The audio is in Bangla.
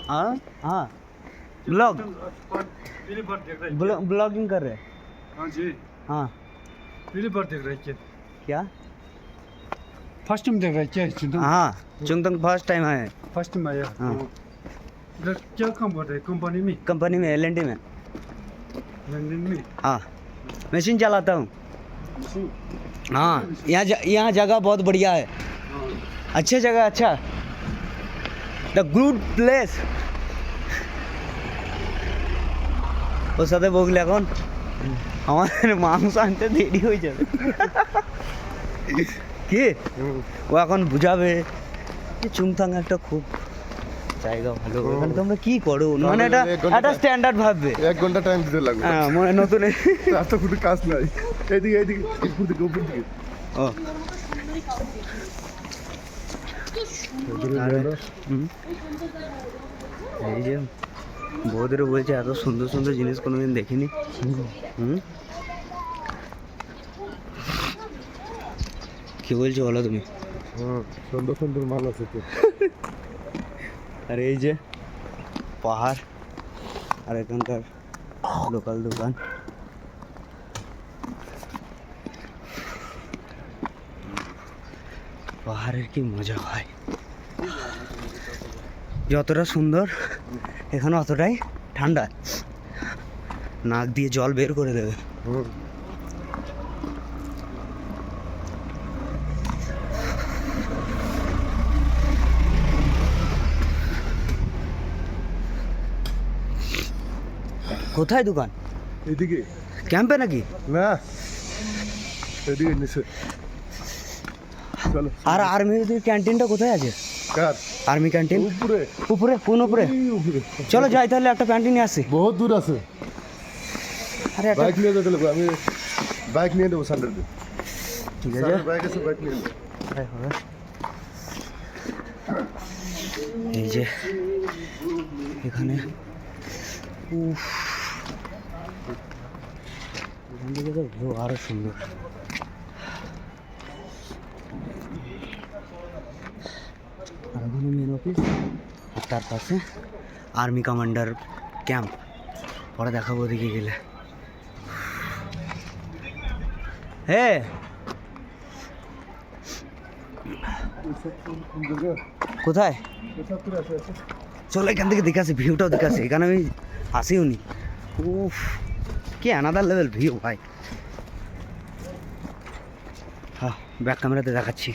हाँ हाँ ब्लॉगिंग कर रहे हैं। हाँ जी। हाँ पहली बार देख रहे हैं क्या? फर्स्ट टाइम देख रहे हैं क्या चुनथुम? हाँ चुंगथंग फर्स्ट टाइम आए। फर्स्ट टाइम आया। हाँ। इधर क्या काम कर रहे हैं कंपनी में? कंपनी में LNT में। लंदन में? हाँ मशीन चलाता हूँ। हाँ यहाँ जगह बहुत बढ़िया है। अच्छी जगह अच्छा द गुड प्लेस। ওর সাথে বগলে এখন আমাদের মাংস আনতে দেরি হয়ে যাবে কি ও এখন বুঝাবে চুংথাং একটা খুব জায়গা ভালো এখানে তোমরা কি করো মানে এটা একটা স্ট্যান্ডার্ড ভাববে 1 ঘন্টা টাইম দিতে লাগবে হ্যাঁ মনে নতুন এত কোনো কাজ নাই এইদিকে উপর দিকে ও এই যে বৌদিরও বলছে এত সুন্দর সুন্দর জিনিস কোনোদিন দেখিনি। কি বলছো বলো তুমি? সুন্দর সুন্দর মাল আছে তো। আর এই যে পাহাড় আর এখানকার লোকাল দোকান। পাহাড়ের কি মজা হয়, যতটা সুন্দর এখানে অতটাই ঠান্ডা, নাক দিয়ে জল বের করে দেবে। কোথায় দোকান? এদিকে ক্যাম্পে নাকি? না এদিকে নিচে চলো। আর আর্মি ক্যান্টিনটা কোথায় আছে? কার আর্মি ক্যান্টিন? উপরে উপরে কোন উপরে? উপরে চলো যাই তাহলে একটা ক্যান্টিন নিয়ে আসি। বহুত দূর আছে। আরে একটা বাইক নিয়ে যেতে লাগবে, আমি বাইক নিয়ে দেবো সান্ডার দিয়ে। ঠিক আছে বাইক আছে, বাইক নিয়ে নেবো। এই যে এখানে উফ এখান থেকে তো ভিউ আরো সুন্দর। আর ওখানে মেন অফিস আর তার পাশে আর্মি কমান্ডার ক্যাম্প। পরে দেখাবো ওদিকে গেলে। হ্যাঁ কোথায়? চলো এখান থেকে দেখে আসি, ভিউটাও দেখে আসি। এখানে আমি আসিও নি। উফ কি আনাদার লেভেল ভিউ ভাই। হ্যাঁ ব্যাক ক্যামেরাতে দেখাচ্ছি।